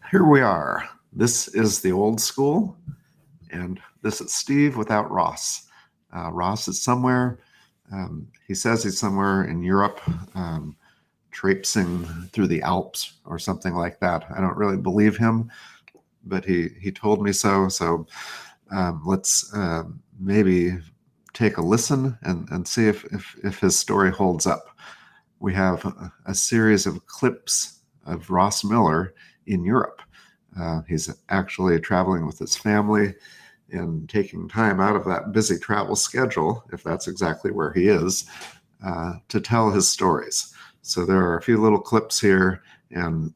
Here we are. This is the old school, and this is Steve without Ross. Ross is somewhere. He says he's somewhere in Europe, traipsing through the Alps or something like that. I don't really believe him, but he told me so. So let's maybe take a listen and see if his story holds up. We have a series of clips of Ross Miller in Europe. He's actually traveling with his family and taking time out of that busy travel schedule, if that's exactly where he is, to tell his stories. So there are a few little clips here, and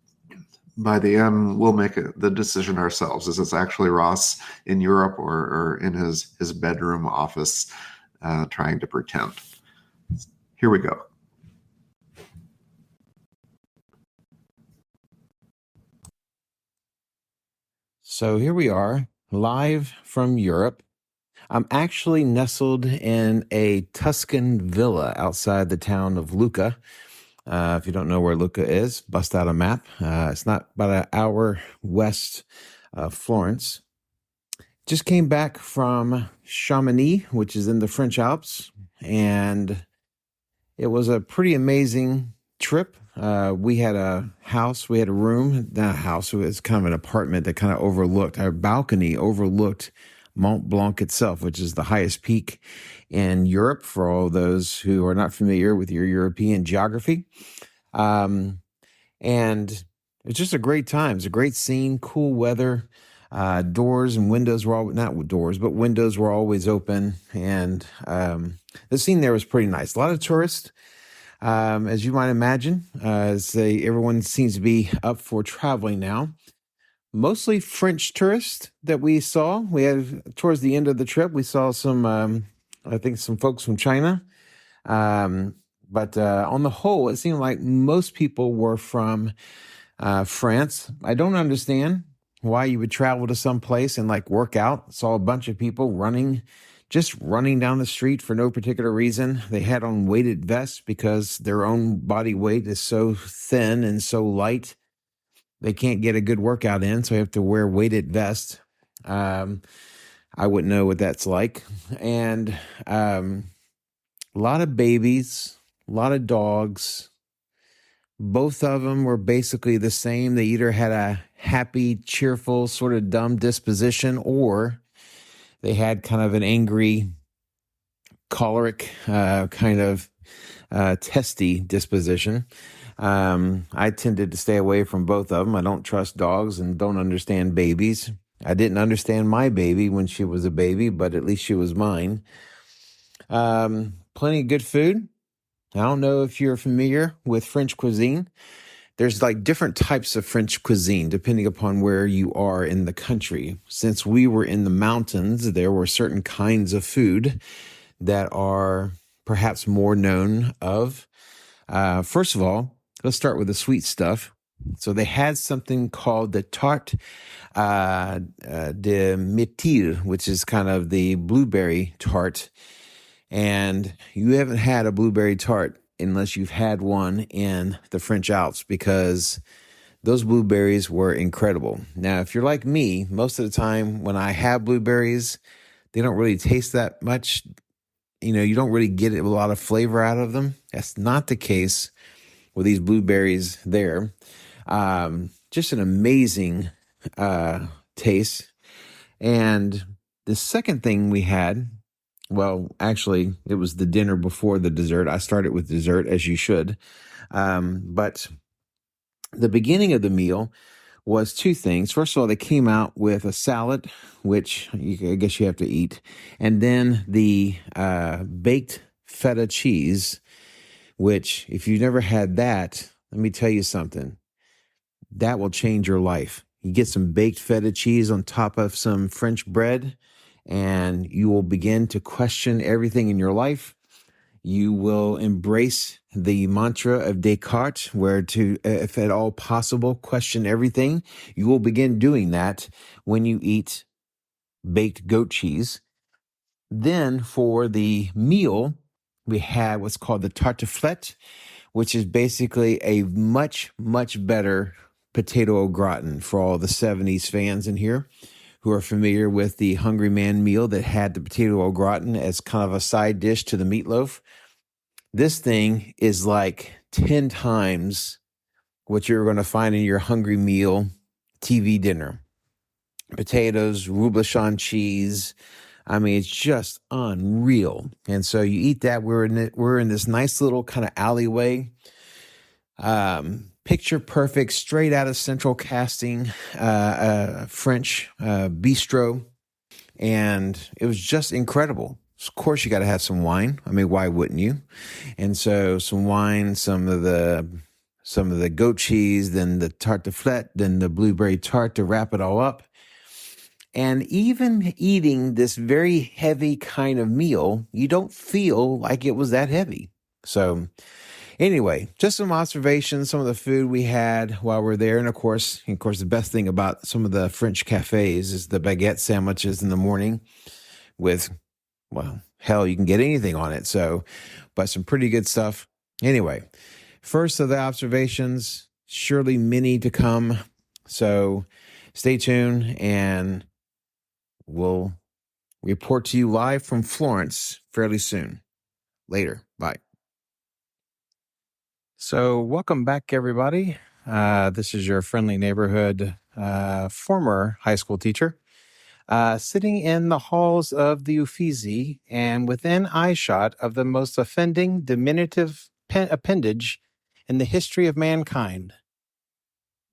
by the end, we'll make the decision ourselves. Is this actually Ross in Europe or in his bedroom office trying to pretend? Here we go. So here we are, live from Europe. I'm actually nestled in a Tuscan villa outside the town of Lucca. If you don't know where Lucca is, bust out a map. It's not about an hour west of Florence. Just came back from Chamonix, which is in the French Alps, and it was a pretty amazing trip. We had a house, we had a room, not a house, it was kind of an apartment that kind of overlooked, our balcony overlooked Mont Blanc itself, which is the highest peak in Europe for all those who are not familiar with your European geography. And it's just a great time. It's a great scene, cool weather. Doors and windows were all, not doors, but windows were always open. And the scene there was pretty nice. A lot of tourists. As you might imagine, everyone seems to be up for traveling now. Mostly French tourists that we saw. We had, towards the end of the trip, we saw some, I think some folks from China. But on the whole, it seemed like most people were from France. I don't understand why you would travel to some place and like work out. Saw a bunch of people just running down the street for no particular reason. They had on weighted vests because their own body weight is so thin and so light. They can't get a good workout in, so they have to wear weighted vests. I wouldn't know what that's like. And a lot of babies, a lot of dogs. Both of them were basically the same. They either had a happy, cheerful, sort of dumb disposition, or they had kind of an angry, choleric, kind of testy disposition. I tended to stay away from both of them. I don't trust dogs and don't understand babies. I didn't understand my baby when she was a baby, but at least she was mine. Plenty of good food. I don't know if you're familiar with French cuisine. There's like different types of French cuisine depending upon where you are in the country. Since we were in the mountains, there were certain kinds of food that are perhaps more known of. First of all, let's start with the sweet stuff. So they had something called the tarte de myrtille, which is kind of the blueberry tart. And you haven't had a blueberry tart unless you've had one in the French Alps, because those blueberries were incredible. Now, if you're like me, most of the time when I have blueberries, they don't really taste that much. You know, you don't really get a lot of flavor out of them. That's not the case with these blueberries there. Just an amazing taste. And the second thing we had, well, actually, it was the dinner before the dessert. I started with dessert, as you should. But the beginning of the meal was two things. First of all, they came out with a salad, which I guess you have to eat. And then the baked feta cheese, which if you've never had that, let me tell you something. That will change your life. You get some baked feta cheese on top of some French bread, and you will begin to question everything in your life. You will embrace the mantra of Descartes, where to, if at all possible, question everything. You will begin doing that when you eat baked goat cheese. Then for the meal, we had what's called the tartiflette, which is basically a much, much better potato au gratin for all the 70s fans in here who are familiar with the Hungry Man meal that had the potato au gratin as kind of a side dish to the meatloaf. This thing is like 10 times what you're going to find in your Hungry Meal TV dinner. Potatoes, roublechon cheese. I mean, it's just unreal. And so you eat that. We're in this nice little kind of alleyway. Picture perfect, straight out of Central Casting, French bistro. And it was just incredible. Of course, you got to have some wine. I mean, why wouldn't you? And so some wine, some of the goat cheese, then the tarte de flette, then the blueberry tart to wrap it all up. And even eating this very heavy kind of meal, you don't feel like it was that heavy. So anyway, just some observations, some of the food we had while we're there. And of course, the best thing about some of the French cafes is the baguette sandwiches in the morning with, well, hell, you can get anything on it. So, but some pretty good stuff. Anyway, first of the observations, surely many to come. So stay tuned and we'll report to you live from Florence fairly soon. Later. Bye. So welcome back, everybody. This is your friendly neighborhood former high school teacher sitting in the halls of the Uffizi and within eyeshot of the most offending diminutive appendage in the history of mankind.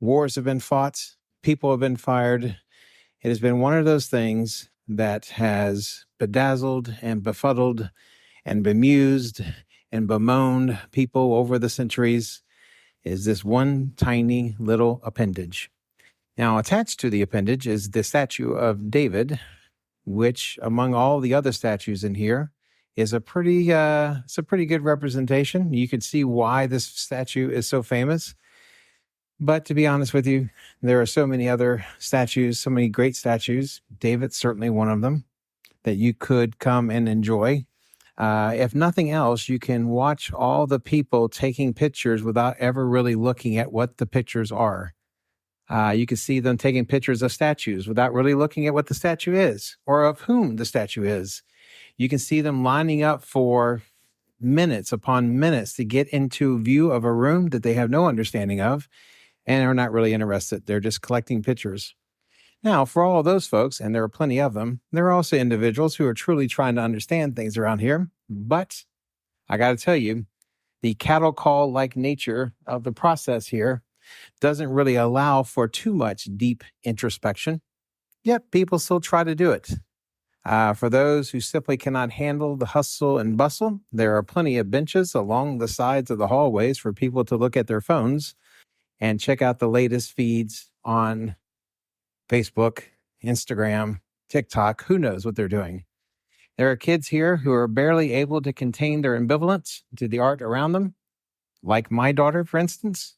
Wars have been fought. People have been fired. It has been one of those things that has bedazzled and befuddled and bemused and bemoaned people over the centuries, is this one tiny little appendage. Now, attached to the appendage is the statue of David, which, among all the other statues in here, is a pretty good representation. You can see why this statue is so famous. But to be honest with you, there are so many other statues, so many great statues. David's certainly one of them that you could come and enjoy. If nothing else, you can watch all the people taking pictures without ever really looking at what the pictures are. You can see them taking pictures of statues without really looking at what the statue is or of whom the statue is. You can see them lining up for minutes upon minutes to get into view of a room that they have no understanding of and are not really interested. They're just collecting pictures. Now, for all of those folks, and there are plenty of them, there are also individuals who are truly trying to understand things around here. But I got to tell you, the cattle call-like nature of the process here doesn't really allow for too much deep introspection. Yet people still try to do it. For those who simply cannot handle the hustle and bustle, there are plenty of benches along the sides of the hallways for people to look at their phones and check out the latest feeds on Facebook, Instagram, TikTok. Who knows what they're doing? There are kids here who are barely able to contain their ambivalence to the art around them, like my daughter, for instance,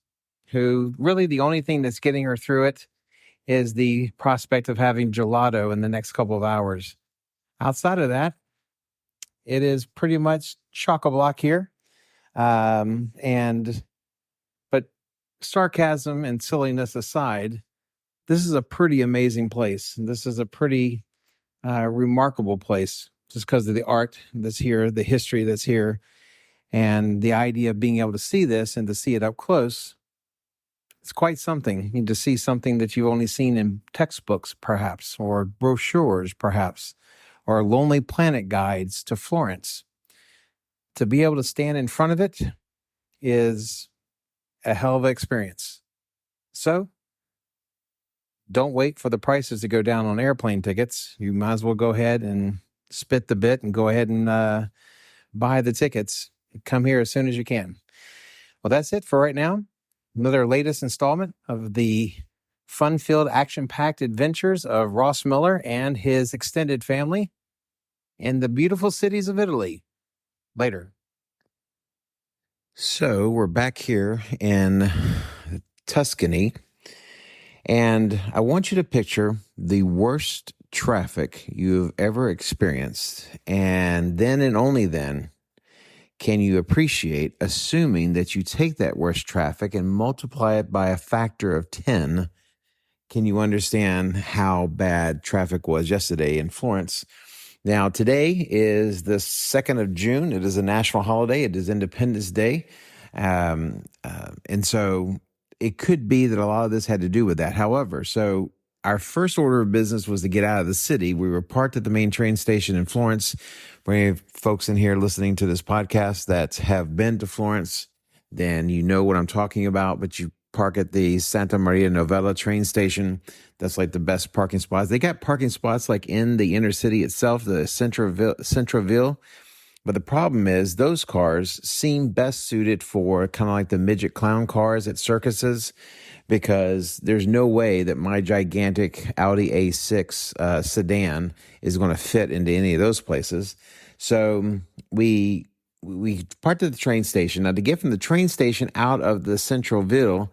who really the only thing that's getting her through it is the prospect of having gelato in the next couple of hours. Outside of that, it is pretty much chock-a-block here. But sarcasm and silliness aside, this is a pretty amazing place. This is a pretty remarkable place just because of the art that's here, the history that's here, and the idea of being able to see this and to see it up close. It's quite something. You to see something that you've only seen in textbooks, perhaps, or brochures, perhaps, or Lonely Planet guides to Florence. To be able to stand in front of it is a hell of an experience. So, don't wait for the prices to go down on airplane tickets. You might as well go ahead and spit the bit and go ahead and buy the tickets. Come here as soon as you can. Well, that's it for right now. Another latest installment of the fun-filled, action-packed adventures of Ross Miller and his extended family in the beautiful cities of Italy. Later. So we're back here in Tuscany, and I want you to picture the worst traffic you've ever experienced, and then and only then can you appreciate assuming that you take that worst traffic and multiply it by a factor of 10? Can you understand how bad traffic was yesterday in Florence? Now, today is the 2nd of June. It is a national holiday. It is Independence Day. And so it could be that a lot of this had to do with that. However, so our first order of business was to get out of the city. We were parked at the main train station in Florence. For any folks in here listening to this podcast that have been to Florence, then you know what I'm talking about. But you park at the Santa Maria Novella train station. That's like the best parking spots. They got parking spots like in the inner city itself, the Centroville. But the problem is those cars seem best suited for kind of like the midget clown cars at circuses, because there's no way that my gigantic Audi A6 sedan is going to fit into any of those places. So we parked at the train station. Now, to get from the train station out of the Centroville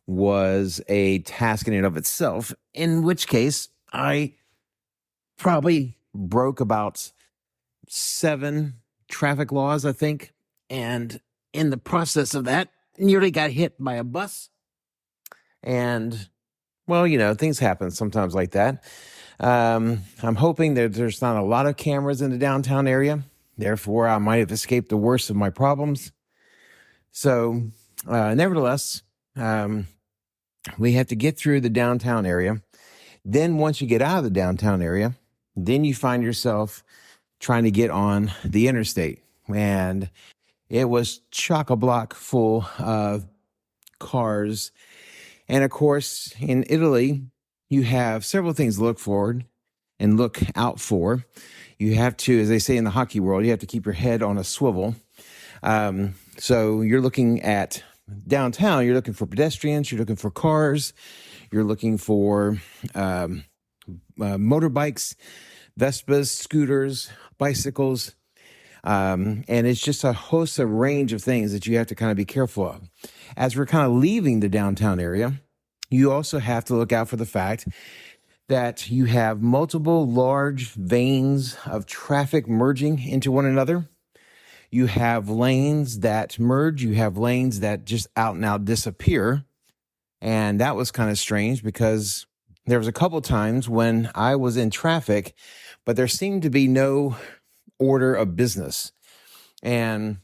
was a task in and of itself, in which case I probably broke about 7 traffic laws, I think. And in the process of that, nearly got hit by a bus. And, well, things happen sometimes like that. I'm hoping that there's not a lot of cameras in the downtown area. Therefore, I might have escaped the worst of my problems. So, nevertheless, we have to get through the downtown area. Then once you get out of the downtown area, then you find yourself trying to get on the interstate. And it was chock-a-block full of cars. And of course, in Italy, you have several things to look forward and look out for. You have to, as they say in the hockey world, you have to keep your head on a swivel. So you're looking at downtown, you're looking for pedestrians, you're looking for cars, you're looking for motorbikes, Vespas, scooters, bicycles. And it's just a host of range of things that you have to kind of be careful of. As we're kind of leaving the downtown area, you also have to look out for the fact that you have multiple large veins of traffic merging into one another. You have lanes that merge. You have lanes that just out and out disappear. And that was kind of strange because there was a couple times when I was in traffic, but there seemed to be no order of business. And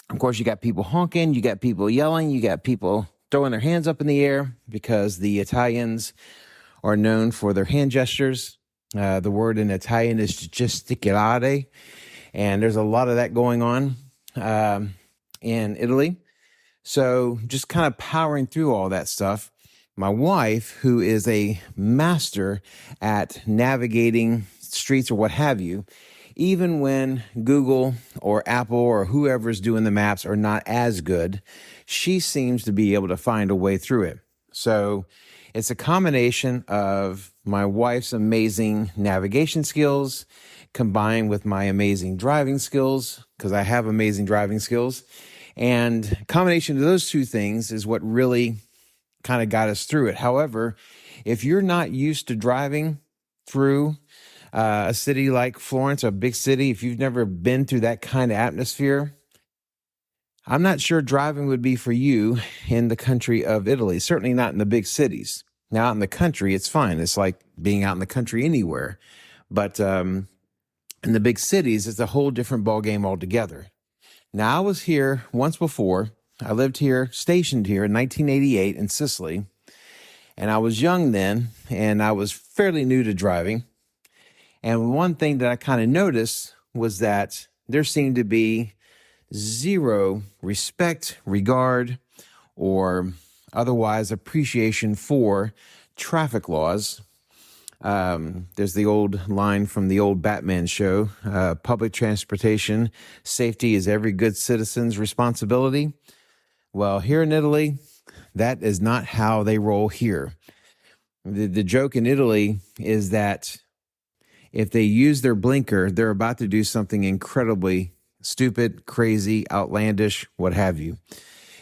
of course, you got people honking, you got people yelling, you got people throwing their hands up in the air because the Italians are known for their hand gestures. The word in Italian is gesticulare, and there's a lot of that going on in Italy. So just kind of powering through all that stuff. My wife, who is a master at navigating streets or what have you, even when Google or Apple or whoever's doing the maps are not as good, she seems to be able to find a way through it. So it's a combination of my wife's amazing navigation skills combined with my amazing driving skills, because I have amazing driving skills. And combination of those two things is what really kind of got us through it. However, if you're not used to driving through a city like Florence, a big city, if you've never been through that kind of atmosphere, I'm not sure driving would be for you in the country of Italy, certainly not in the big cities. Now, out in the country, it's fine. It's like being out in the country anywhere. But in the big cities, it's a whole different ballgame altogether. Now, I was here once before. I lived here, stationed here in 1988 in Sicily. And I was young then, and I was fairly new to driving. And one thing that I kind of noticed was that there seemed to be zero respect, regard, or otherwise appreciation for traffic laws. There's the old line from the old Batman show, public transportation safety is every good citizen's responsibility. Well, here in Italy, that is not how they roll here. The joke in Italy is that if they use their blinker, they're about to do something incredibly stupid, crazy, outlandish, what have you.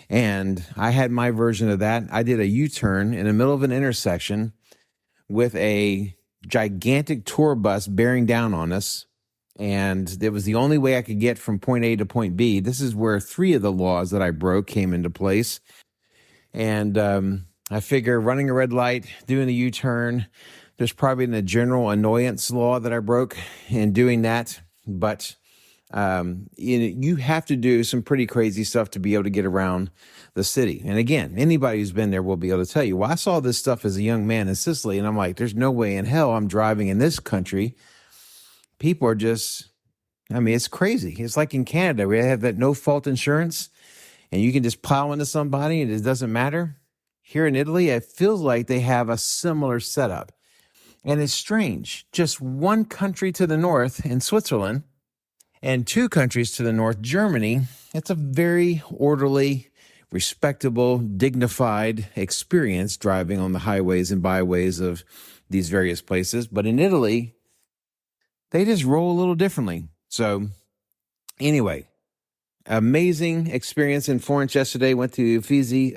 And I had my version of that. I did a U-turn in the middle of an intersection with a gigantic tour bus bearing down on us. and it was the only way I could get from point A to point B. This is where 3 of the laws that I broke came into place. And I figure running a red light, doing a U-turn, there's probably a general annoyance law that I broke in doing that. But you have to do some pretty crazy stuff to be able to get around the city. And again, anybody who's been there will be able to tell you. Well, I saw this stuff as a young man in Sicily, and I'm like, there's no way in hell I'm driving in this country. People are just, I mean, it's crazy. It's like in Canada, where they have that no-fault insurance, and you can just plow into somebody and it doesn't matter. Here in Italy, it feels like they have a similar setup. And it's strange. Just one country to the north in Switzerland and 2 countries to the north, Germany. It's a very orderly, respectable, dignified experience driving on the highways and byways of these various places. But in Italy, they just roll a little differently. So anyway, amazing experience in Florence yesterday. Went to Uffizi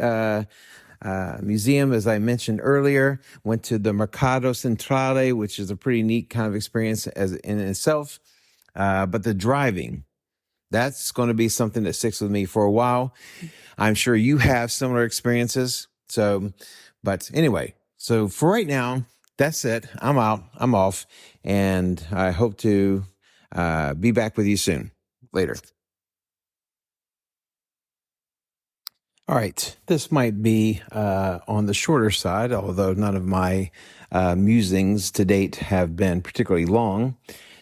Museum, as I mentioned earlier. Went to the Mercato Centrale, which is a pretty neat kind of experience as in itself. But the driving, that's going to be something that sticks with me for a while. I'm sure you have similar experiences. So, but anyway, so for right now, that's it. I'm out. I'm off. And I hope to be back with you soon. Later. All right. This might be on the shorter side, although none of my musings to date have been particularly long.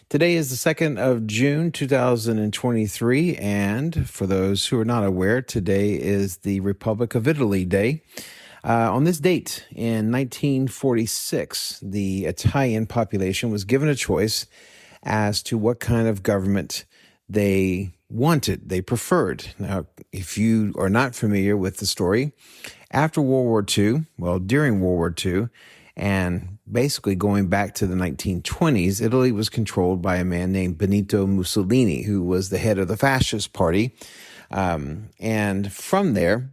Today is the 2nd of June, 2023, and for those who are not aware, today is the Republic of Italy Day. On this date, in 1946, the Italian population was given a choice as to what kind of government they wanted, they preferred. Now, if you are not familiar with the story, after World War II, well, during World War II, and basically going back to the 1920s, Italy was controlled by a man named Benito Mussolini, who was the head of the fascist party. And from there,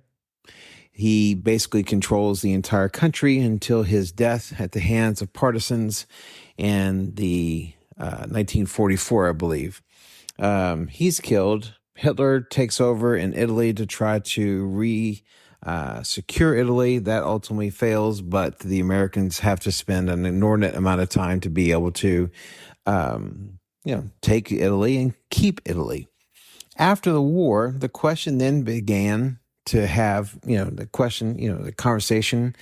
he basically controls the entire country until his death at the hands of partisans in the 1944, I believe. He's killed. Hitler takes over in Italy to try to secure Italy. That ultimately fails, but the Americans have to spend an inordinate amount of time to be able to, take Italy and keep Italy. After the war, the question then began to have, the conversation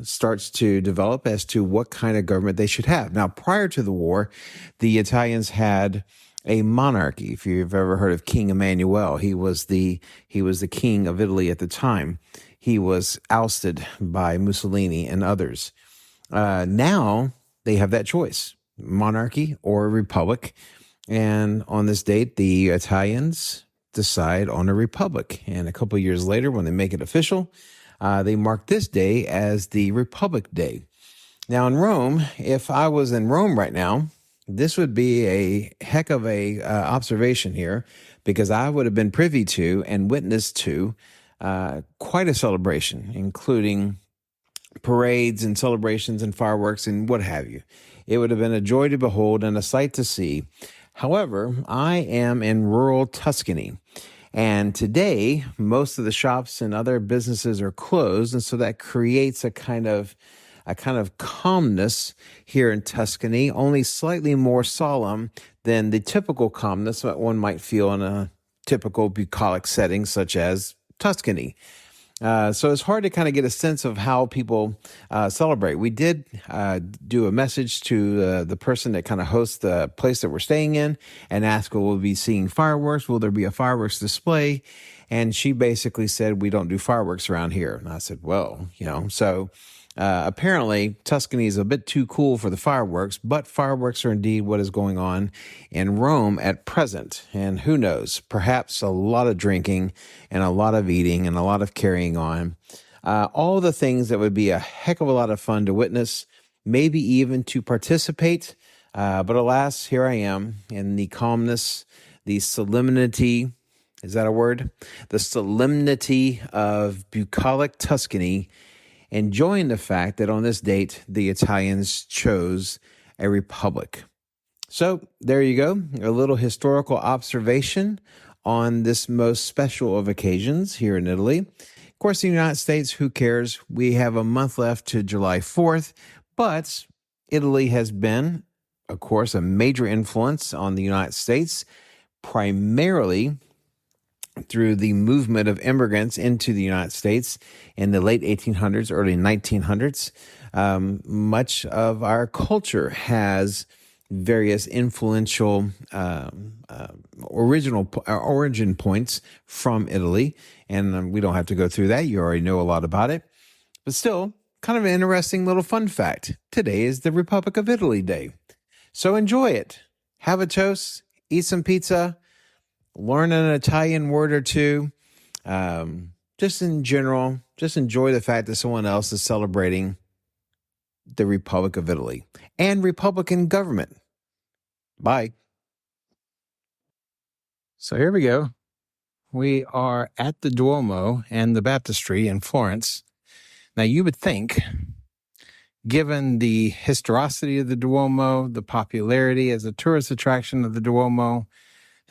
starts to develop as to what kind of government they should have. Now, prior to the war, the Italians had a monarchy. If you've ever heard of King Emmanuel, he was the king of Italy at the time. He was ousted by Mussolini and others. Now they have that choice: monarchy or republic. And on this date, the Italians decide on a republic. And a couple of years later, when they make it official, they mark this day as the Republic Day. Now in Rome, if I was in Rome right now, this would be a heck of a observation here, because I would have been privy to and witnessed to quite a celebration, including parades and celebrations and fireworks and what have you. It would have been a joy to behold and a sight to see. However, I am in rural Tuscany, and today most of the shops and other businesses are closed, and so that creates a kind of calmness here in Tuscany, only slightly more solemn than the typical calmness that one might feel in a typical bucolic setting such as Tuscany. So it's hard to kind of get a sense of how people celebrate. We did do a message to the person that kind of hosts the place that we're staying in and ask, will we be seeing fireworks? Will there be a fireworks display? And she basically said, we don't do fireworks around here. And I said, well, so apparently Tuscany is a bit too cool for the fireworks, but fireworks are indeed what is going on in Rome at present. And who knows, perhaps a lot of drinking and a lot of eating and a lot of carrying on. All the things that would be a heck of a lot of fun to witness, maybe even to participate. But alas, here I am in the calmness, the solemnity, is that a word? The solemnity of bucolic Tuscany, enjoying the fact that on this date, the Italians chose a republic. So there you go, a little historical observation on this most special of occasions here in Italy. Of course, the United States, who cares? We have a month left to July 4th, but Italy has been, of course, a major influence on the United States, primarily through the movement of immigrants into the United States in the late 1800s, early 1900s. Much of our culture has various influential origin points from Italy, and we don't have to go through that. You already know a lot about it, but still, kind of an interesting little fun fact. Today is the Republic of Italy Day, so enjoy it. Have a toast, eat some pizza, learn an Italian word or two. Just in general, just enjoy the fact that someone else is celebrating the Republic of Italy and Republican government. Bye. So here we go. We are at the Duomo and the baptistry in Florence. Now, you would think, given the historicity of the Duomo, the popularity as a tourist attraction of the Duomo,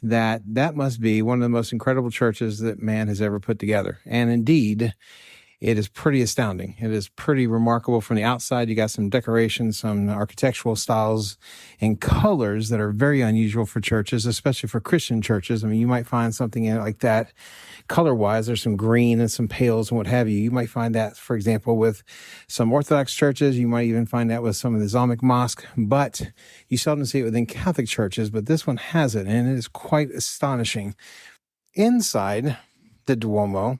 that must be one of the most incredible churches that man has ever put together. And indeed, it is pretty astounding. It is pretty remarkable from the outside. You got some decorations, some architectural styles and colors that are very unusual for churches, especially for Christian churches. I mean, you might find something in it like that color-wise. There's some green and some pales and what have you. You might find that, for example, with some Orthodox churches. You might even find that with some of the Islamic mosque, but you seldom see it within Catholic churches. But this one has it, and it is quite astonishing. Inside the Duomo,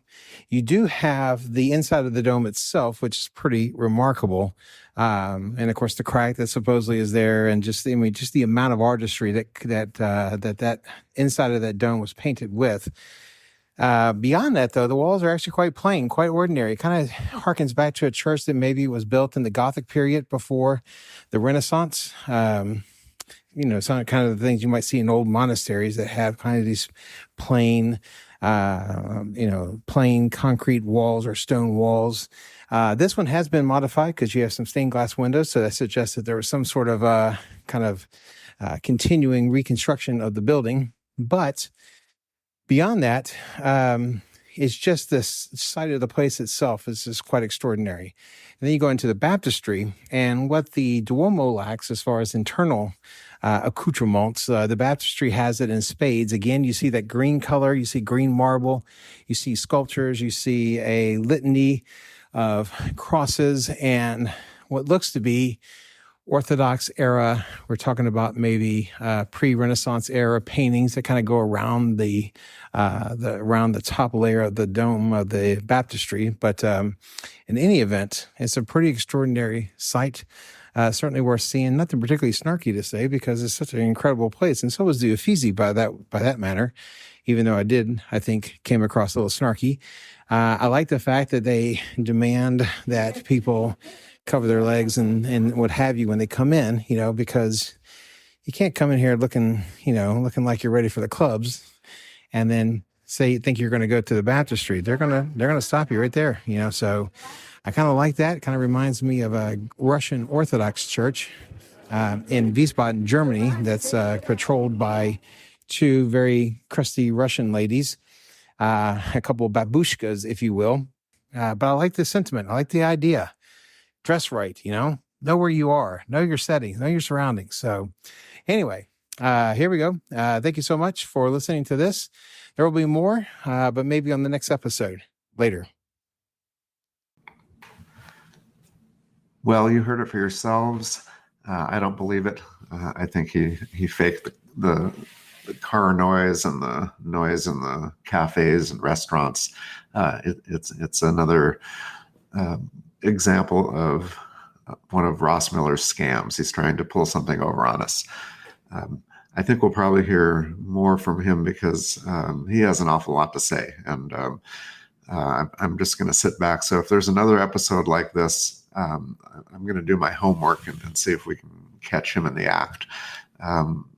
you do have the inside of the dome itself, which is pretty remarkable. And of course, the crack that supposedly is there, and just the amount of artistry that inside of that dome was painted with. Beyond that, though, the walls are actually quite plain, quite ordinary. It kind of harkens back to a church that maybe was built in the Gothic period before the Renaissance. Some kind of the things you might see in old monasteries that have kind of these plain concrete walls or stone walls. This one has been modified because you have some stained glass windows. So that suggests that there was some sort of continuing reconstruction of the building. But beyond that, it's just this side of the place itself is just quite extraordinary. And then you go into the baptistry, and what the Duomo lacks as far as internal accoutrements, the baptistry has it in spades. Again, you see that green color, you see green marble, you see sculptures, you see a litany of crosses and what looks to be Orthodox era. We're talking about maybe pre-Renaissance era paintings that kind of go around the top layer of the dome of the baptistry. But in any event, it's a pretty extraordinary sight. Certainly worth seeing. Nothing particularly snarky to say because it's such an incredible place, and so was the Uffizi by that matter. Even though I think came across a little snarky. I like the fact that they demand that people cover their legs and what have you when they come in, because you can't come in here looking like you're ready for the clubs and then say you think you're going to go to the baptistry. They're going to stop you right there, so I kind of like that. It kind of reminds me of a Russian Orthodox church in Wiesbaden, Germany, that's patrolled by two very crusty Russian ladies, a couple of babushkas, if you will. But I like the sentiment. I like the idea. Dress right, know where you are, know your settings, know your surroundings. So anyway, here we go. Thank you so much for listening to this. There will be more, but maybe on the next episode later. Well, you heard it for yourselves. I don't believe it. I think he faked the car noise and the noise in the cafes and restaurants. It's another example of one of Ross Miller's scams. He's trying to pull something over on us. I think we'll probably hear more from him because he has an awful lot to say. And I'm just going to sit back. So if there's another episode like this, I'm going to do my homework and see if we can catch him in the act.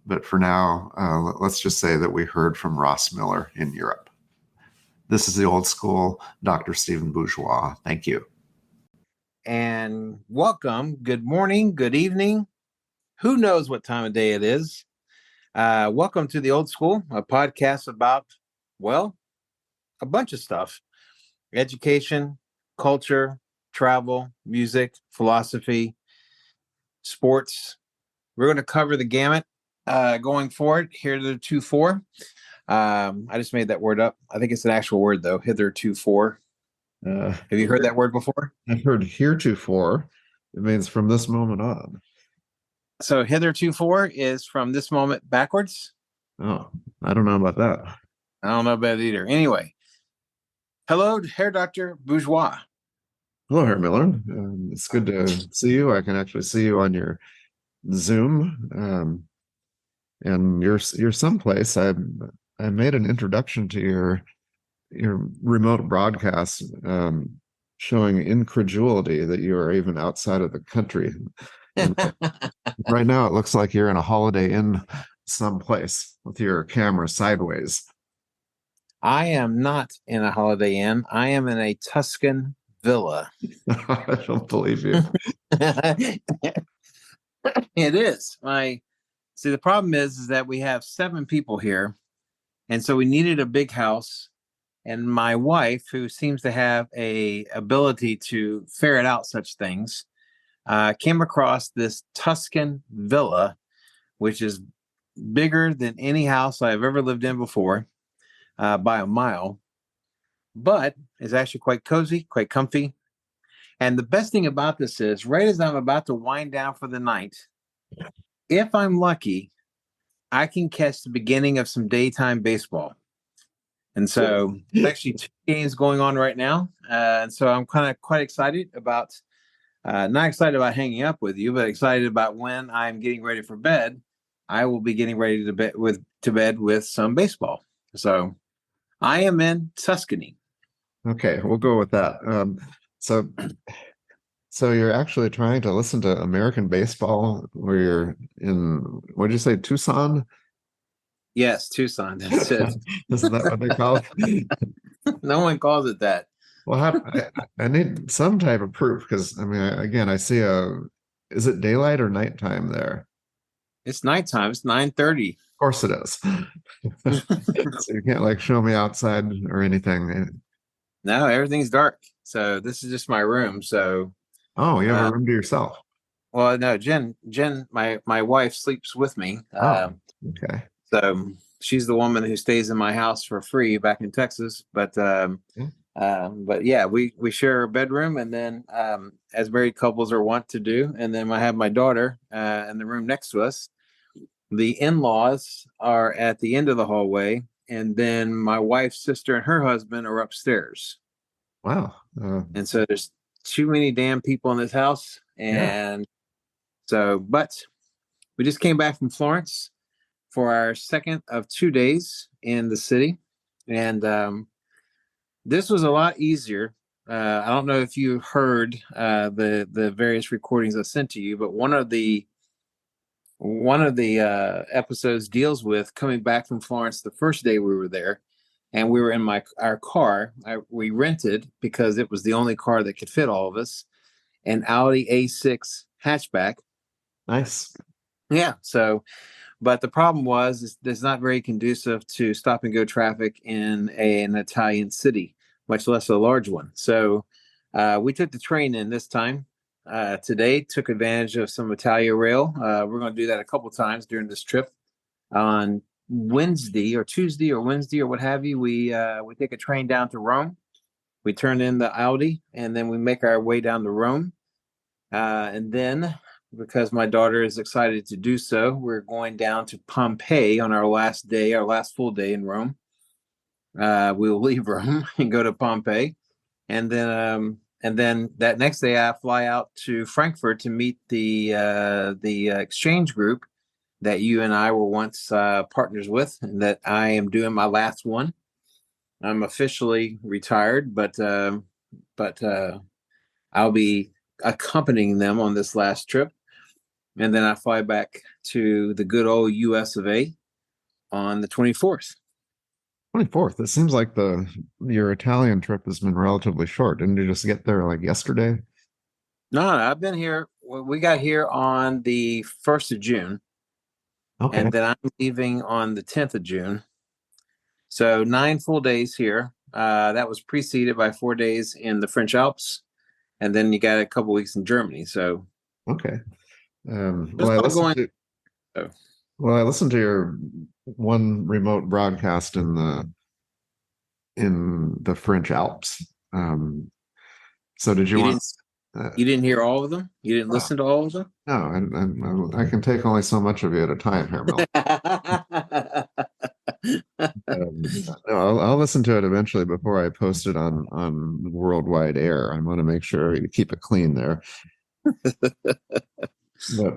But for now, let's just say that we heard from Ross Miller in Europe. This is the Old School, Dr. Stephen Bourgeois. Thank you. And welcome. Good morning. Good evening. Who knows what time of day it is? Welcome to the Old School, a podcast about, well, a bunch of stuff: education, culture, travel, music, philosophy, sports. We're going to cover the gamut going forward. Hitherto. I just made that word up. I think it's an actual word, though. Hitherto. Uh, Have you heard that word before? I've heard heretofore. It means from this moment on. So hitherto is from this moment backwards. Oh, I don't know about that. I don't know about it either. Anyway, hello, Hair Doctor Bourgeois. Hello, Herr Miller. It's good to see you. I can actually see you on your Zoom, and you're someplace. I made an introduction to your remote broadcast, showing incredulity that you are even outside of the country. And right now, it looks like you're in a Holiday Inn someplace with your camera sideways. I am not in a Holiday Inn. I am in a Tuscan villa. I don't believe you. It is. The problem is that we have 7 people here, and so we needed a big house. And my wife, who seems to have a ability to ferret out such things, came across this Tuscan villa, which is bigger than any house I've ever lived in before, by a mile, but is actually quite cozy, quite comfy. And the best thing about this is, right as I'm about to wind down for the night, if I'm lucky, I can catch the beginning of some daytime baseball. And so there's actually 2 games going on right now. And so I'm kind of quite excited about, not excited about hanging up with you, but excited about when I'm getting ready for bed. I will be getting ready to bed with some baseball. So I am in Tuscany. Okay, we'll go with that. So, so you're actually trying to listen to American baseball where you're in, what did you say, Tucson? Yes, Tucson. That's it. Isn't that what they call it? No one calls it that. Well, I need some type of proof because I mean, again, I see is it daylight or nighttime there? It's nighttime. It's 9:30. Of course it is. So you can't like show me outside or anything. No, everything's dark. So this is just my room. So, Oh, you have a room to yourself. well, no, Jen, my wife sleeps with me. Oh, okay. So she's the woman who stays in my house for free back in Texas. But yeah, we share a bedroom, and then as married couples are wont to do, and then I have my daughter in the room next to us. The in-laws are at the end of the hallway, and then my wife's sister and her husband are upstairs. Wow. And so there's too many damn people in this house. Yeah. And so, but we just came back from Florence for our second of 2 days in the city. And this was a lot easier. I don't know if you heard the various recordings I sent to you, but one of the episodes deals with coming back from Florence the first day we were there, and we were in our car. We rented, because it was the only car that could fit all of us, an Audi A6 hatchback. Nice. Yeah. So, but the problem was it's not very conducive to stop and go traffic in an Italian city, much less a large one. So we took the train in this time. Today, took advantage of some Italia Rail. We're going to do that a couple times during this trip. On Wednesday or Tuesday or Wednesday or what have you, we take a train down to Rome. We turn in the Audi, and then we make our way down to Rome. And then, because my daughter is excited to do so, we're going down to Pompeii on our last day, our last full day in Rome. We will leave Rome and go to Pompeii, and then that next day I fly out to Frankfurt to meet the exchange group that you and I were once partners with, and that I am doing my last one. I'm officially retired, but I'll be accompanying them on this last trip, and then I fly back to the good old U.S. of A. on the 24th. 24th. It seems like your Italian trip has been relatively short. Didn't you just get there like yesterday? No, I've been here we got here on the 1st of June, Okay. and then I'm leaving on the 10th of June. So 9 full days here. That was preceded by 4 days in the French Alps, and then you got a couple weeks in Germany. So Okay. there's a lot going. Oh, I listened to your one remote broadcast in the French Alps. So did you you want? didn't Uh, you didn't hear all of them? You didn't oh, listen to all of them? no, I can take only so much of you at a time here, Mel. No, I'll listen to it eventually before I post it on worldwide air. I want to make sure you keep it clean there. But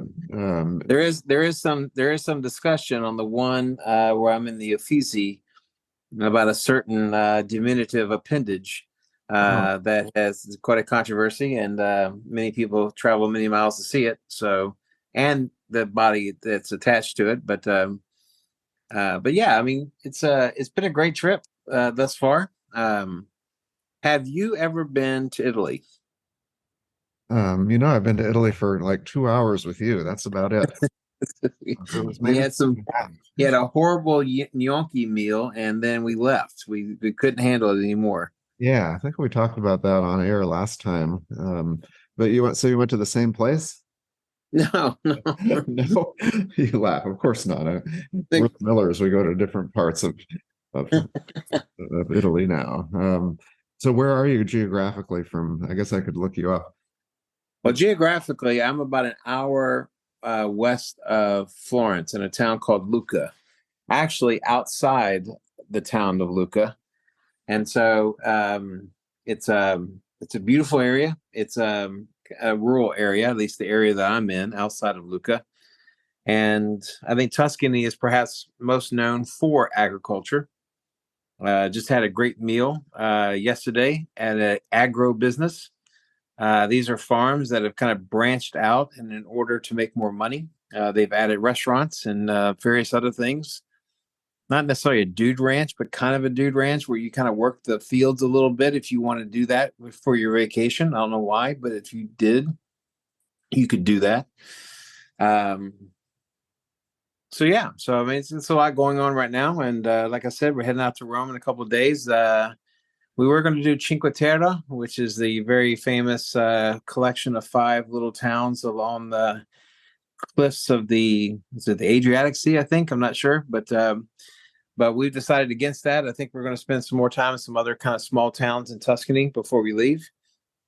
there is some discussion on the one where I'm in the Uffizi about a certain diminutive appendage oh, that has quite a controversy, and many people travel many miles to see it. So, and the body that's attached to it. But yeah, I mean, it's been a great trip thus far. Have you ever been to Italy? I've been to Italy for like 2 hours with you. That's about it. It was We maybe. had some. He had a horrible gnocchi meal, and then we left. We couldn't handle it anymore. Yeah, I think we talked about that on air last time. But you went to the same place? No, no. No, you laugh. Of course not. We're The, the Millers. We go to different parts of, of Italy now. So where are you geographically from? I guess I could look you up. well, geographically, I'm about an hour west of Florence in a town called Lucca, actually outside the town of Lucca. And so it's a beautiful area. It's a rural area, at least the area that I'm in outside of Lucca. And I think Tuscany is perhaps most known for agriculture. Just had a great meal yesterday at an agro business. These are farms that have kind of branched out, and in order to make more money, they've added restaurants and various other things. Not necessarily a dude ranch, but kind of a dude ranch where you kind of work the fields a little bit if you want to do that for your vacation. I don't know why, but if you did, you could do that. Um, so yeah, so I mean, it's a lot going on right now, and like I said, we're heading out to Rome in a couple of days. We were going to do Cinque Terre, which is the very famous collection of five little towns along the cliffs of the Adriatic Sea, I think. I'm not sure, but we've decided against that. I think we're going to spend some more time in some other kind of small towns in Tuscany before we leave,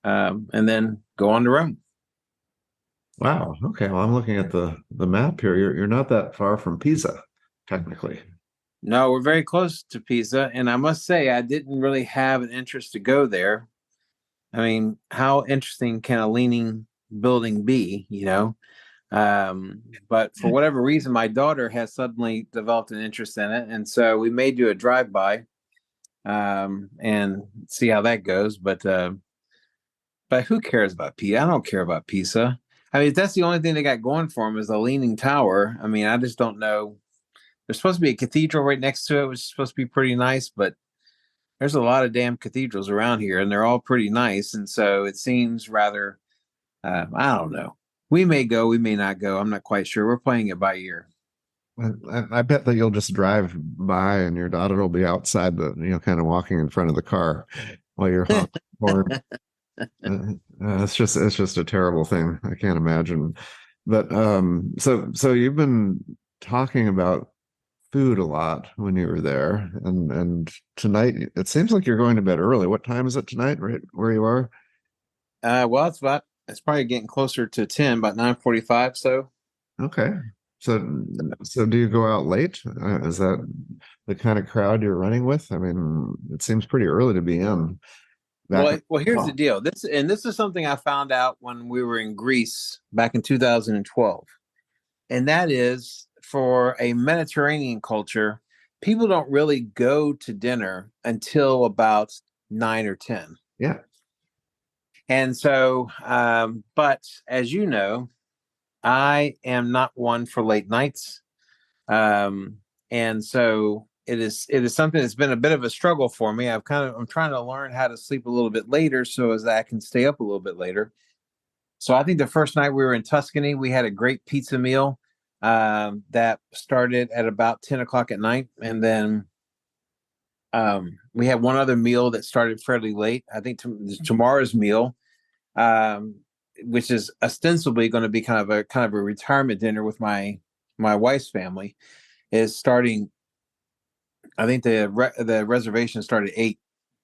and then go on to Rome. Wow. Okay. Well, I'm looking at the map here. You're not that far from Pisa, technically. No, we're very close to Pisa, and I must say I didn't really have an interest to go there. I mean, how interesting can a leaning building be? But for whatever reason, my daughter has suddenly developed an interest in it, and so we may do a drive-by and see how that goes. But who cares about Pisa? I don't care about Pisa. I mean, if that's the only thing they got going for them is the Leaning Tower. I mean, I just don't know. There's supposed to be a cathedral right next to it, which is supposed to be pretty nice, but there's a lot of damn cathedrals around here, and they're all pretty nice. And so it seems rather, I don't know. We may go, we may not go. I'm not quite sure. We're playing it by ear. I bet that you'll just drive by and your daughter will be outside kind of walking in front of the car while you're honking the horn. It's just a terrible thing. I can't imagine. But so you've been talking about food a lot when you were there, and tonight it seems like you're going to bed early. What time is it tonight, right where you are? Well, it's probably getting closer to 10, about 9:45. So, Okay. So do you go out late? Is that the kind of crowd you're running with? I mean, it seems pretty early to be in back. well, here's the deal. This is something I found out when we were in Greece back in 2012, and that is for a Mediterranean culture, people don't really go to dinner until about 9 or 10. Yeah. And so, but as you know, I am not one for late nights. Um, and so it is something that's been a bit of a struggle for me. I'm trying to learn how to sleep a little bit later so as that I can stay up a little bit later. So I think the first night we were in Tuscany, we had a great pizza meal that started at about 10 o'clock at night. And then we had one other meal that started fairly late. I think tomorrow's meal, um, which is ostensibly going to be kind of a retirement dinner with my wife's family, is starting. I think the reservation started at 8,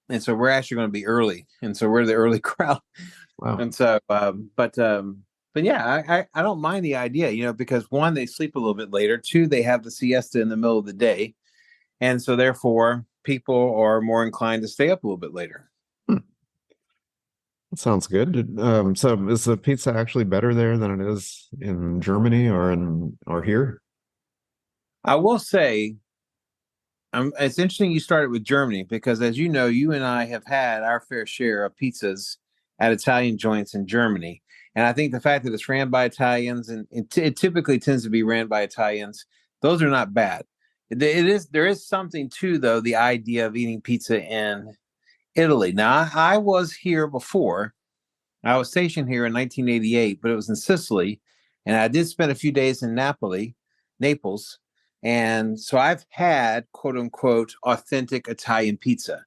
and so we're actually going to be early, and so we're the early crowd. Wow. And so, but yeah, I don't mind the idea, because one, they sleep a little bit later. Two, they have the siesta in the middle of the day, and so therefore people are more inclined to stay up a little bit later. Hmm. That sounds good. So is the pizza actually better there than it is in Germany or here? I will say, it's interesting you started with Germany because, as you know, you and I have had our fair share of pizzas at Italian joints in Germany. And I think the fact that it's ran by Italians, and it typically tends to be ran by Italians, those are not bad. There is something to, though, the idea of eating pizza in Italy. Now, I was here before. I was stationed here in 1988, but it was in Sicily, and I did spend a few days in Naples, and so I've had quote unquote authentic Italian pizza.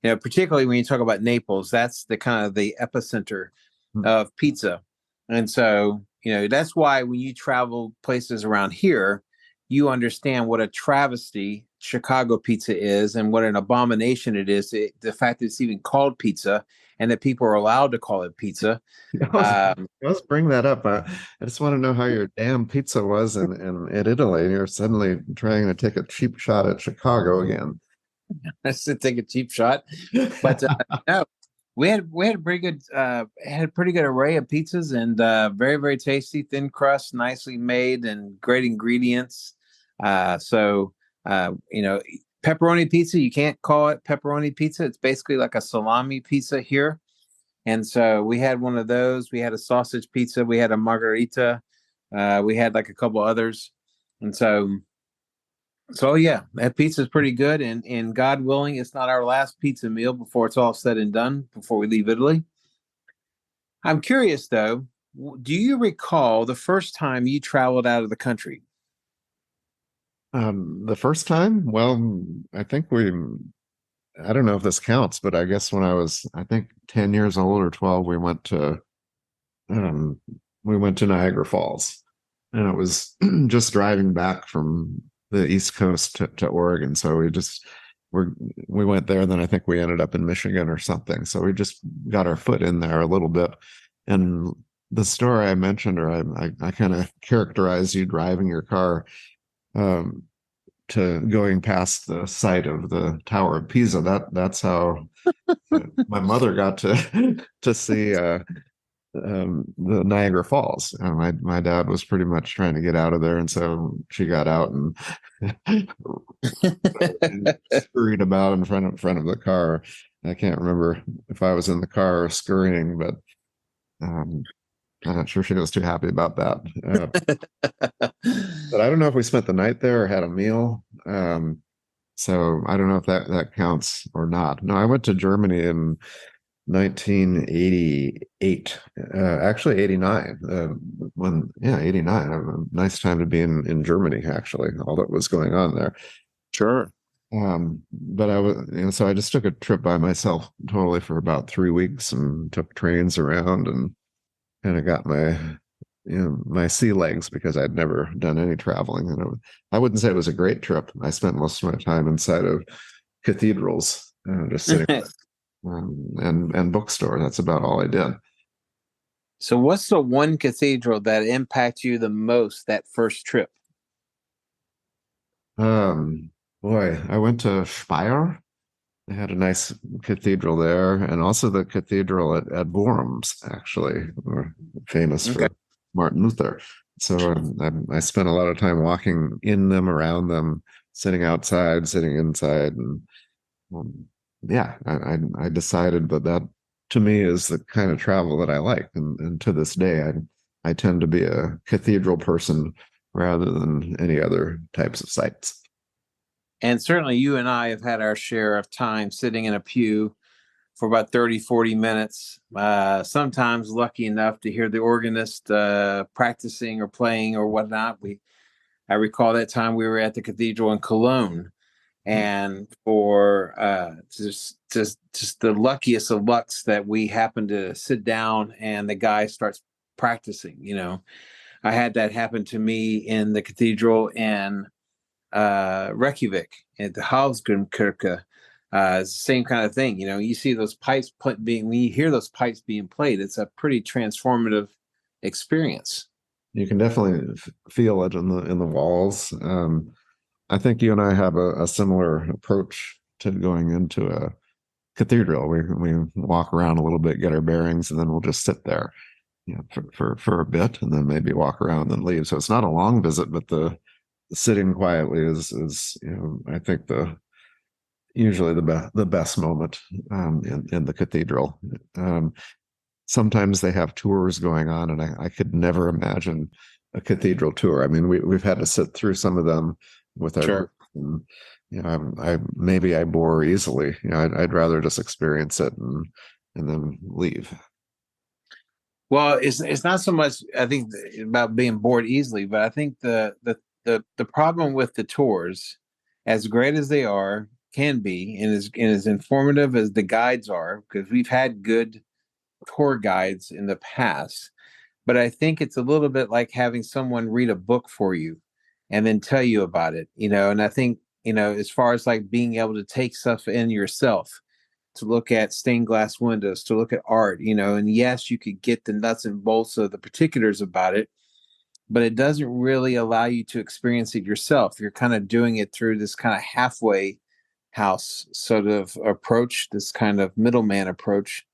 Particularly when you talk about Naples, that's the kind of the epicenter Hmm. of pizza, and so that's why when you travel places around here, you understand what a travesty Chicago pizza is and what an abomination it is. The fact that it's even called pizza and that people are allowed to call it pizza. I was bring that up. I just want to know how your damn pizza was in Italy, and you're suddenly trying to take a cheap shot at Chicago again. That's to take a cheap shot, but no, we had a pretty good array of pizzas, and very very tasty, thin crust, nicely made, and great ingredients. So pepperoni pizza, you can't call it pepperoni pizza. It's basically like a salami pizza here. And so we had one of those. We had a sausage pizza. We had a margarita. We had like a couple others. And so yeah, that pizza is pretty good. And God willing, it's not our last pizza meal before it's all said and done, before we leave Italy. I'm curious though, do you recall the first time you traveled out of the country? The first time, well, I think I don't know if this counts, but I guess when I was, I think 10 years old or 12, um, we went to Niagara Falls, and it was just driving back from the East Coast to Oregon. So we're, we went there, then I think we ended up in Michigan or something. So we just got our foot in there a little bit. And the story I mentioned, or I kind of characterized you driving your car, um, to going past the site of the Tower of Pisa. That's how my mother got to to see the Niagara Falls. And my dad was pretty much trying to get out of there, and so she got out and scurried about in front of the car. I can't remember if I was in the car or scurrying, but um, I'm not sure she was too happy about that. But I don't know if we spent the night there or had a meal. So I don't know if that counts or not. No, I went to Germany in 1988, actually 89. 89. A nice time to be in Germany, actually, all that was going on there. Sure. But I was, so I just took a trip by myself totally for about 3 weeks and took trains around and kind of got my sea legs because I'd never done any traveling. And I wouldn't say it was a great trip. I spent most of my time inside of cathedrals, just sitting and bookstore. That's about all I did. So what's the one cathedral that impacted you the most that first trip? Um, Boy, I went to Speyer. They had a nice cathedral there, and also the cathedral at Worms, actually, were famous Okay. for Martin Luther. So I spent a lot of time walking in them, around them, sitting outside, sitting inside, and um, yeah, I decided that to me is the kind of travel that I like, and to this day, I tend to be a cathedral person rather than any other types of sites. And certainly you and I have had our share of time sitting in a pew for about 30, 40 minutes. Sometimes lucky enough to hear the organist practicing or playing or whatnot. I recall that time we were at the cathedral in Cologne, and for just the luckiest of lucks that we happened to sit down and the guy starts practicing. I had that happen to me in the cathedral in Reykjavik at the Havsgrimkirke. It's the same kind of thing. You see those pipes when you hear those pipes being played, it's a pretty transformative experience. You can definitely feel it in the walls. I think you and I have a similar approach to going into a cathedral. We walk around a little bit, get our bearings, and then we'll just sit there, for a bit, and then maybe walk around and then leave. So it's not a long visit, but the sitting quietly is I think usually the best moment in the cathedral. Sometimes they have tours going on, and I could never imagine a cathedral tour. I mean, we've had to sit through some of them with our Sure. group, and maybe I bore easily. I'd rather just experience it and then leave. Well, it's not so much I think about being bored easily, but I think the problem with the tours, as great as they are, can be, and as informative as the guides are, because we've had good tour guides in the past. But I think it's a little bit like having someone read a book for you and then tell you about it, and I think, as far as like being able to take stuff in yourself, to look at stained glass windows, to look at art, and yes, you could get the nuts and bolts of the particulars about it, but it doesn't really allow you to experience it yourself. You're kind of doing it through this kind of halfway house sort of approach, this kind of middleman approach.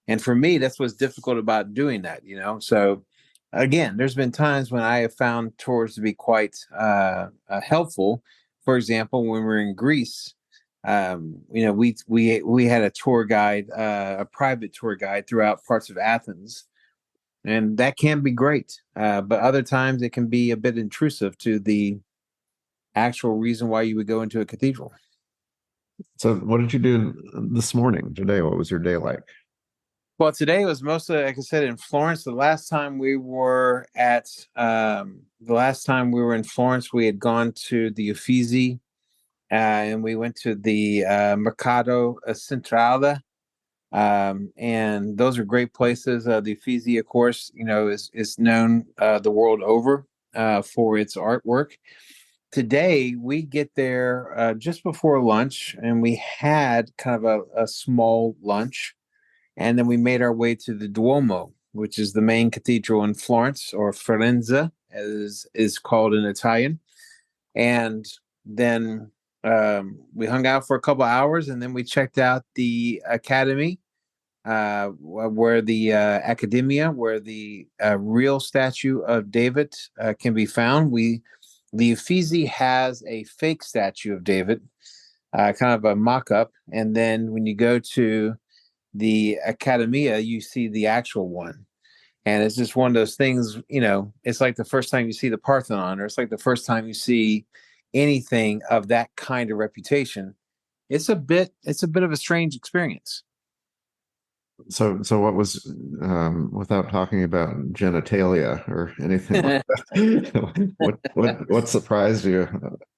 And for me, that's what's difficult about doing that. So again, there's been times when I have found tours to be quite helpful. For example, when we were in Greece, we had a tour guide, a private tour guide throughout parts of Athens, and that can be great. But other times it can be a bit intrusive to the actual reason why you would go into a cathedral. So, what did you do this morning, today? What was your day like? Well, today was mostly, like I said, in Florence. The last time we were in Florence, we had gone to the Uffizi, and we went to the Mercato Centrale, and those are great places. The Uffizi, of course, is known the world over for its artwork. Today we get there just before lunch, and we had kind of a small lunch, and then we made our way to the Duomo, which is the main cathedral in Florence, or Firenze, as is called in Italian. And then we hung out for a couple of hours, and then we checked out the academy, where the academia, where the real statue of David can be found. The Uffizi has a fake statue of David, kind of a mock-up, and then when you go to the academia, you see the actual one. And it's just one of those things, it's like the first time you see the Parthenon, or it's like the first time you see anything of that kind of reputation. It's a bit of a strange experience. So what was, without talking about genitalia or anything like that, what surprised you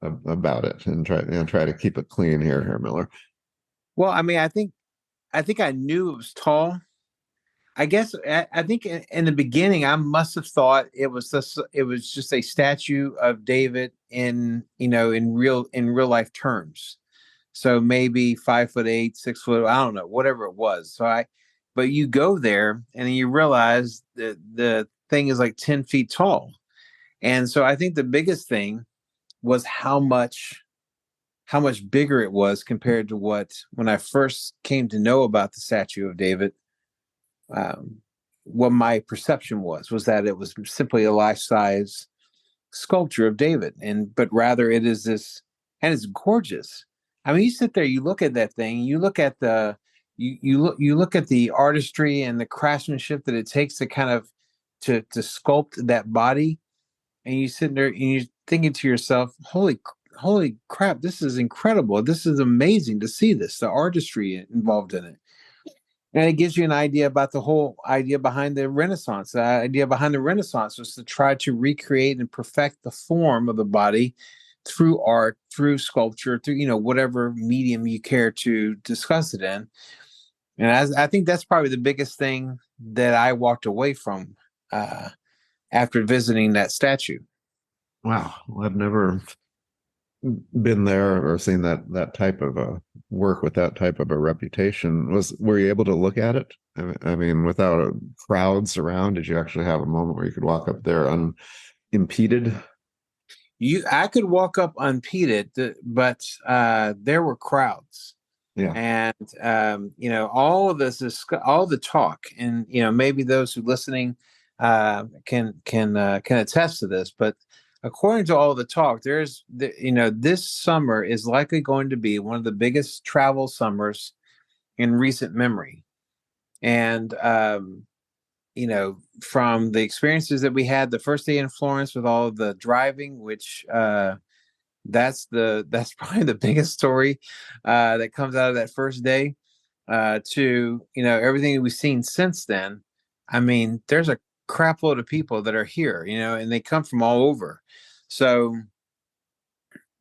about it? And try to keep it clean here, Miller. Well, I mean, I think I knew it was tall. I guess I think in the beginning I must have thought it was just a statue of David in real life terms. So maybe 5'8", 6 foot, I don't know, whatever it was. But you go there and you realize that the thing is like 10 feet tall. And so I think the biggest thing was how much bigger it was compared to when I first came to know about the statue of David. Um, what my perception was that it was simply a life-size sculpture of David, but rather it is this, and it's gorgeous. I mean, you sit there, you look at that thing, you look at the artistry and the craftsmanship that it takes to kind of to sculpt that body, and you sit there and you're thinking to yourself, holy crap, this is incredible, this is amazing to see this, the artistry involved in it. And it gives you an idea about the whole idea behind the Renaissance. The idea behind the Renaissance was to try to recreate and perfect the form of the body through art, through sculpture, through whatever medium you care to discuss it in. And I think that's probably the biggest thing that I walked away from uh, after visiting that statue. Wow. Well, I've never been there or seen that type of a work with that type of a reputation. Were you able to look at it? I mean, without crowds around, did you actually have a moment where you could walk up there unimpeded? I could walk up unimpeded, but there were crowds. Yeah. And all of this is all the talk, and maybe those who listening can attest to this. But according to all the talk, this summer is likely going to be one of the biggest travel summers in recent memory. And from the experiences that we had the first day in Florence with all of the driving, which that's probably the biggest story that comes out of that first day, to everything we've seen since then. I mean, there's a crap load of people that are here, and they come from all over. So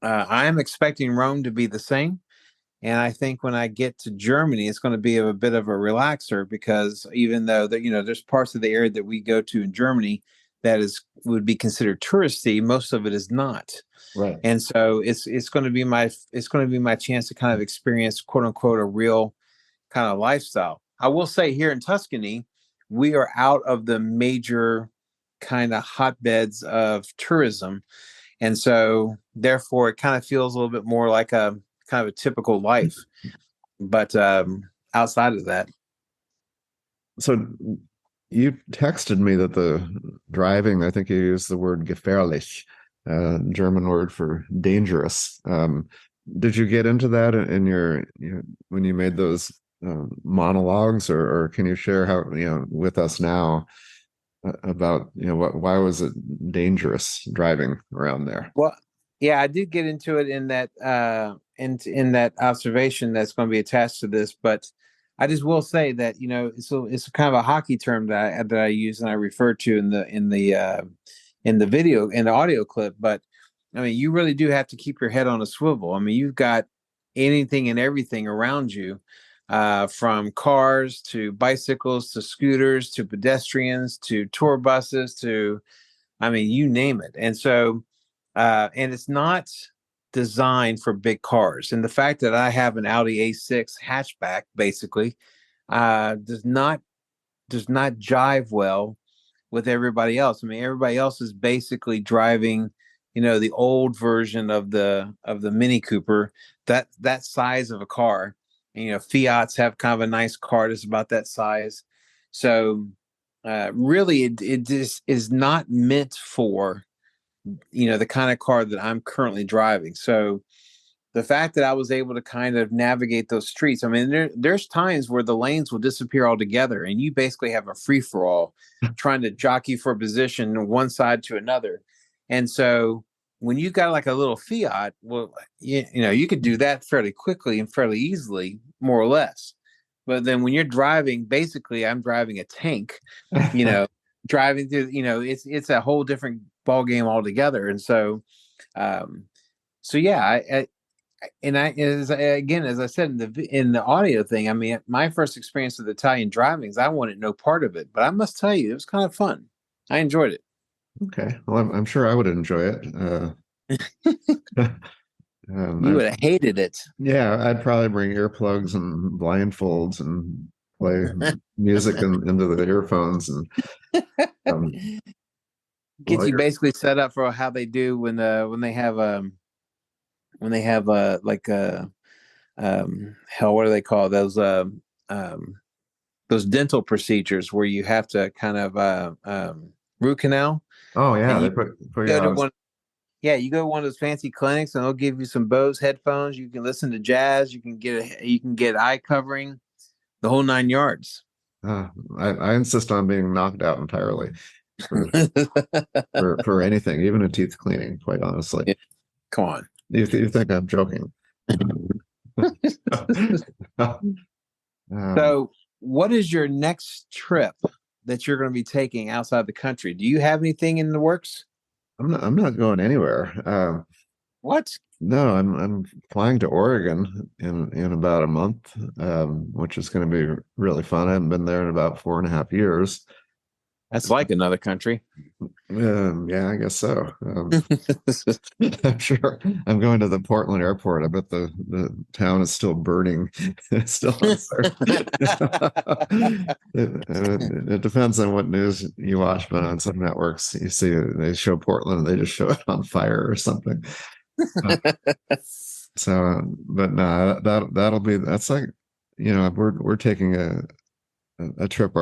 I am expecting Rome to be the same. And I think when I get to Germany, it's going to be a bit of a relaxer, because even though there's parts of the area that we go to in Germany that would be considered touristy, most of it is not. Right. And so it's going to be my chance to kind of experience, quote unquote, a real kind of lifestyle. I will say, here in Tuscany, we are out of the major kind of hotbeds of tourism. And so therefore it kind of feels a little bit more like a kind of a typical life. But outside of that. So you texted me that the driving, I think you used the word gefährlich, German word for dangerous. Did you get into that in when you made those monologues, or can you share how, with us now about, why was it dangerous driving around there? Well, yeah, I did get into it in that in that observation that's going to be attached to this, but I just will say that it's kind of a hockey term that I use and I refer to in the video, in the audio clip. But I mean, you really do have to keep your head on a swivel. I mean, you've got anything and everything around you, from cars to bicycles to scooters to pedestrians to tour buses to, I mean, you name it. And so, and it's not designed for big cars. And the fact that I have an Audi A6 hatchback basically does not jive well with everybody else. I mean, everybody else is basically driving, the old version of the Mini Cooper, that size of a car. And, Fiats have kind of a nice car that's about that size. So really, it just is not meant for, the kind of car that I'm currently driving. So the fact that I was able to kind of navigate those streets, I mean, there's times where the lanes will disappear altogether and you basically have a free for all trying to jockey for position one side to another. And so when you got like a little Fiat, well, you could do that fairly quickly and fairly easily, more or less. But then when you're driving, basically I'm driving a tank, driving through, it's a whole different ball game altogether. And so, so yeah, as I said in the audio thing, I mean, my first experience with Italian driving is I wanted no part of it, but I must tell you, it was kind of fun. I enjoyed it. Okay. Well, I'm sure I would enjoy it. You would have hated it. Yeah, I'd probably bring earplugs and blindfolds and play music into the earphones and get you basically set up for how they do when they have like hell, what do they call those dental procedures where you have to kind of root canal. Oh yeah, And they you put you go to on. one. Yeah, you go to one of those fancy clinics and they'll give you some Bose headphones. You can listen to jazz. You can get eye covering, the whole 9 yards. I insist on being knocked out entirely for, for anything, even a teeth cleaning. Quite honestly, Yeah, come on. You think I'm joking? So what is your next trip that you're going to be taking outside the country? Do you have anything in the works? I'm not going anywhere. What? No, I'm flying to Oregon in about a month, which is going to be really fun. I haven't been there in about 4.5 years. That's like another country. Yeah, I guess so. I'm sure I'm going to the Portland airport. I bet the town is still burning. It's still on fire. It depends on what news you watch, but on some networks, you see they show Portland and they just show it on fire or something. Uh, but no, that's like, we're taking a trip.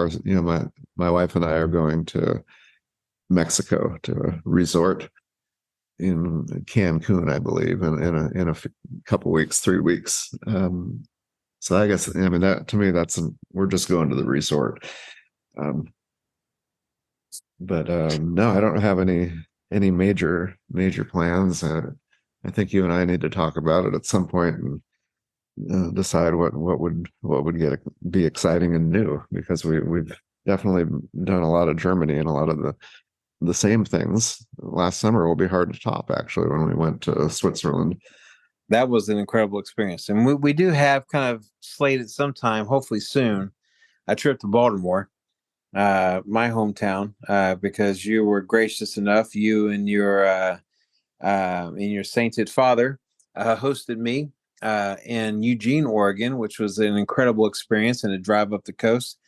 My wife and I are going to Mexico to a resort in Cancun, I believe, in a couple weeks, 3 weeks. So I guess, I mean, that to me, we're just going to the resort. Um, but no, I don't have any major plans. I think you and I need to talk about it at some point and decide what would be exciting and new, because we've definitely done a lot of Germany and a lot of the same things. Last summer will be hard to top, actually, when we went to Switzerland. That was an incredible experience. And we do have kind of slated sometime, hopefully soon, a trip to Baltimore, my hometown, because you were gracious enough, you and your sainted father hosted me in Eugene, Oregon, which was an incredible experience and a drive up the coast.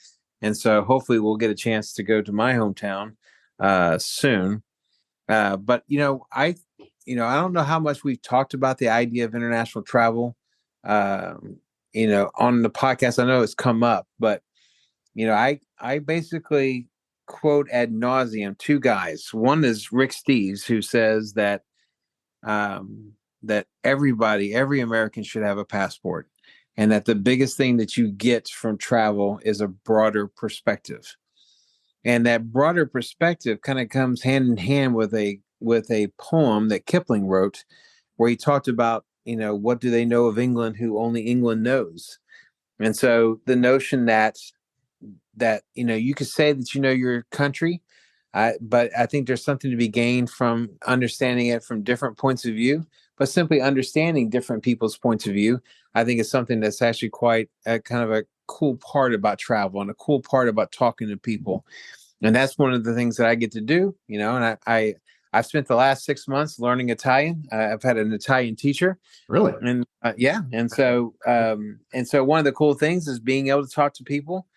And so hopefully we'll get a chance to go to my hometown soon. But I don't know how much we've talked about the idea of international travel. On the podcast, I know it's come up, but I basically quote ad nauseum two guys. One is Rick Steves, who says that every American should have a passport, and that the biggest thing that you get from travel is a broader perspective. And that broader perspective kind of comes hand in hand with a poem that Kipling wrote, where he talked about, what do they know of England who only England knows. And so the notion that you could say that you know your country, but I think there's something to be gained from understanding it from different points of view. But simply understanding different people's points of view, I think, is something that's actually quite a kind of a cool part about travel and a cool part about talking to people. And that's one of the things that I get to do, and I've spent the last 6 months learning Italian. I've had an Italian teacher. Really? And yeah. And so one of the cool things is being able to talk to people.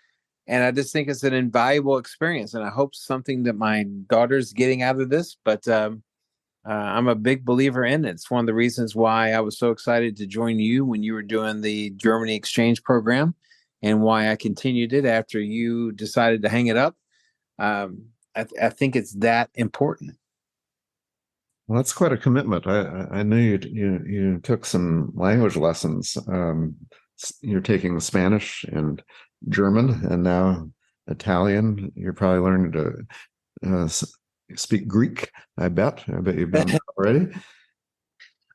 And I just think it's an invaluable experience. And I hope something that my daughter's getting out of this. But I'm a big believer in it. It's one of the reasons why I was so excited to join you when you were doing the Germany exchange program, and why I continued it after you decided to hang it up. I think it's that important. Well, that's quite a commitment. I knew you took some language lessons. You're taking Spanish and German, and now Italian. You're probably learning to speak Greek. I bet. I bet you've done that already.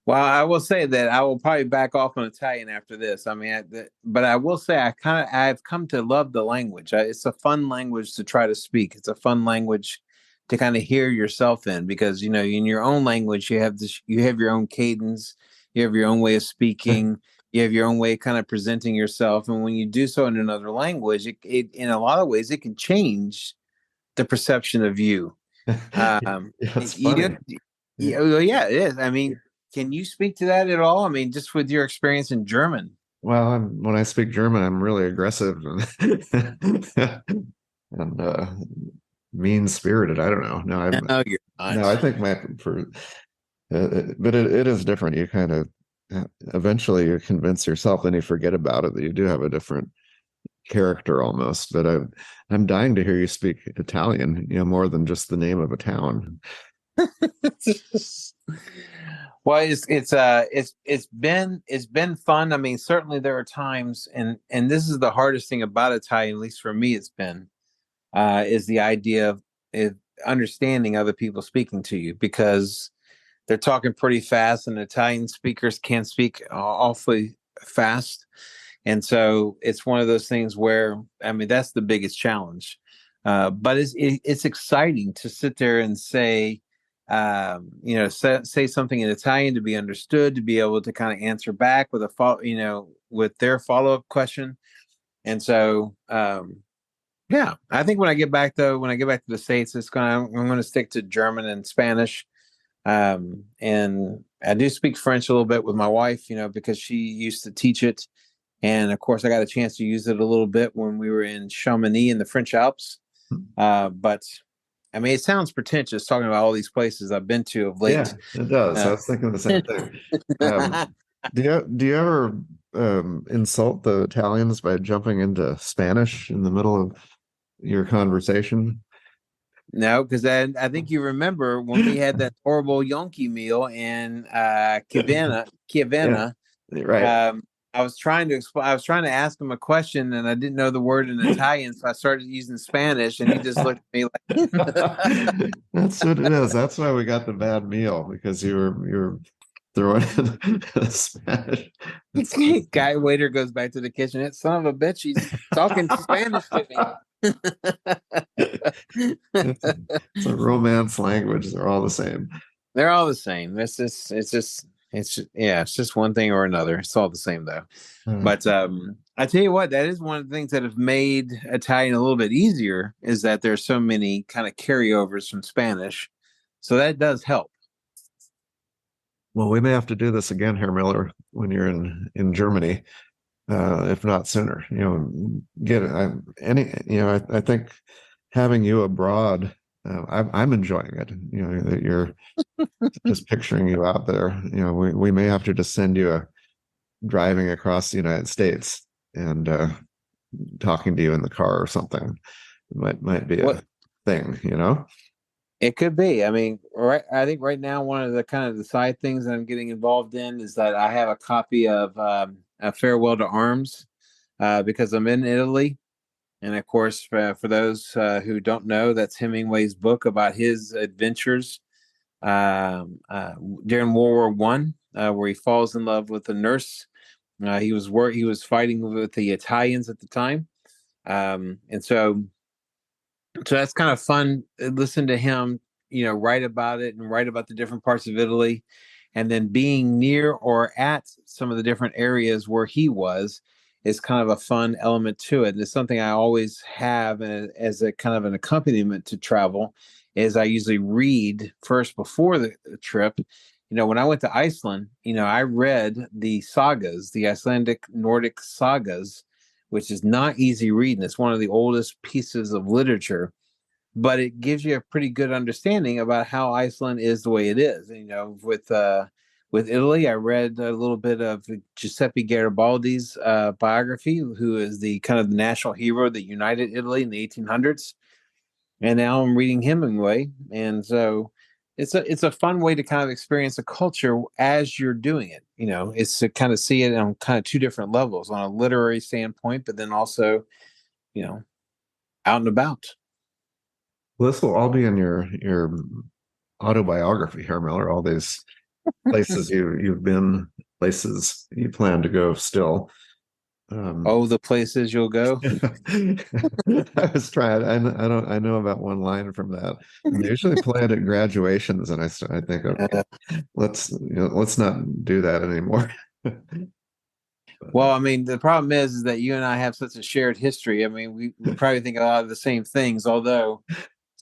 Well, I will say that I will probably back off on Italian after this. I mean, but I will say I've come to love the language. It's a fun language to try to speak. It's a fun language to kind of hear yourself in, because in your own language you have your own cadence, you have your own way of speaking, you have your own way of kind of presenting yourself, and when you do so in another language, it in a lot of ways it can change the perception of you. It's You funny. do, yeah, well, yeah, it is. I mean, can you speak to that at all? I mean, just with your experience in German. Well, when I speak German, I'm really aggressive and mean spirited. I don't know. No, you're No, not. I think but it is different. You kind of eventually you convince yourself, and you forget about it, that you do have a different character almost. But I'm dying to hear you speak Italian, more than just the name of a town. Well, it's been fun. I mean, certainly there are times, and this is the hardest thing about Italian, at least for me, it's been is the idea of understanding other people speaking to you, because they're talking pretty fast, and Italian speakers can speak awfully fast. And so it's one of those things where, I mean, that's the biggest challenge. But it's exciting to sit there and say, say something in Italian to be understood, to be able to kind of answer back with with their follow up question. And so, yeah, I think when I get back to the States, I'm going to stick to German and Spanish. And I do speak French a little bit with my wife, because she used to teach it. And of course, I got a chance to use it a little bit when we were in Chamonix in the French Alps. But I mean, it sounds pretentious talking about all these places I've been to of Yeah, late. it does. I was thinking the same thing. Do you ever insult the Italians by jumping into Spanish in the middle of your conversation? No, because I think you remember when we had that horrible Yonki meal in Yeah, Chiavenna. right. Um, I was trying to ask him a question, and I didn't know the word in Italian, so I started using Spanish, and he just looked at me like, That's what it is. That's why we got the bad meal because you were throwing in Spanish. Guy waiter goes back to the kitchen. That son of a bitch, he's talking Spanish to me. It's a romance language. They're all the same. They're all the same. It's just one thing or another. It's all the same though. Uh, But I tell you what, that is one of the things that have made Italian a little bit easier is that there's so many kind of carryovers from Spanish. So that does help. well, we may have to do this again here, Miller, when you're in Germany, if not sooner. Get it. I think having you abroad, I'm enjoying it. That you're just picturing you out there. We may have to just send you a driving across the United States and talking to you in the car or something. It might be a What thing. it could be. I mean, right. I think right now one of the kind of the side things that I'm getting involved in is that I have a copy of a Farewell to Arms because I'm in Italy. And of course, for those who don't know, that's Hemingway's book about his adventures during World War I, where he falls in love with a nurse. He was fighting with the Italians at the time, and so that's kind of fun. Listen to him, write about it and write about the different parts of Italy, and then being near or at some of the different areas where he was is kind of a fun element to it. And it's something I always have as a kind of an accompaniment to travel. Is I usually read first before the trip. When I went to Iceland, I read the sagas, the Icelandic Nordic sagas, which is not easy reading. It's one of the oldest pieces of literature, but it gives you a pretty good understanding about how Iceland is the way it is. With Italy, I read a little bit of Giuseppe Garibaldi's biography, who is the kind of the national hero that united Italy in the 1800s. And now I'm reading Hemingway, and so it's a fun way to kind of experience a culture as you're doing it. It's to kind of see it on kind of two different levels, on a literary standpoint, but then also, you know, out and about. Well, this will all be in your autobiography here, Miller. All these places you've been, places you plan to go still. Oh, the places you'll go. I was trying. I know about one line from that. And they usually play it at graduations, and I think, okay, let's not do that anymore. Well, I mean, the problem is that you and I have such a shared history. I mean, we probably think a lot of the same things, although,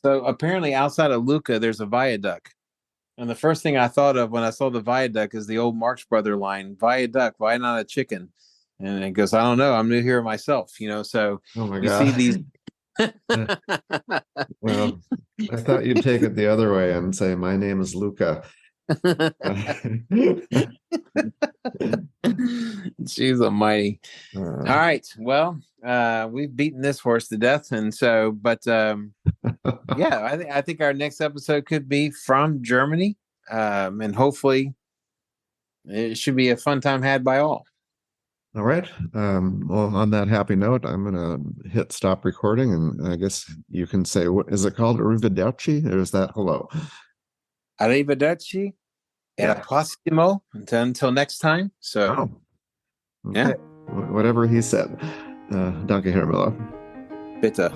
so apparently outside of Lucca, there's a viaduct. And the first thing I thought of when I saw the viaduct is the old Marx Brother line, viaduct, why not a chicken? And it goes, I don't know. I'm new here myself. So Oh my you see these. God. Well, I thought you'd take it the other way and say, "My name is Luca." She's almighty. All Uh, right. Well, we've beaten this horse to death. And so, but yeah, I think our next episode could be from Germany. And hopefully it should be a fun time had by all. all right. Well, on that happy note, I'm gonna hit stop recording, and I guess you can say, what is it called? Arrivederci, or is that hello? Arrivederci. Alla Yeah. prossimo. Until next time. So, Oh, okay. yeah. whatever he said. Danke, Herr Müller. Bitte.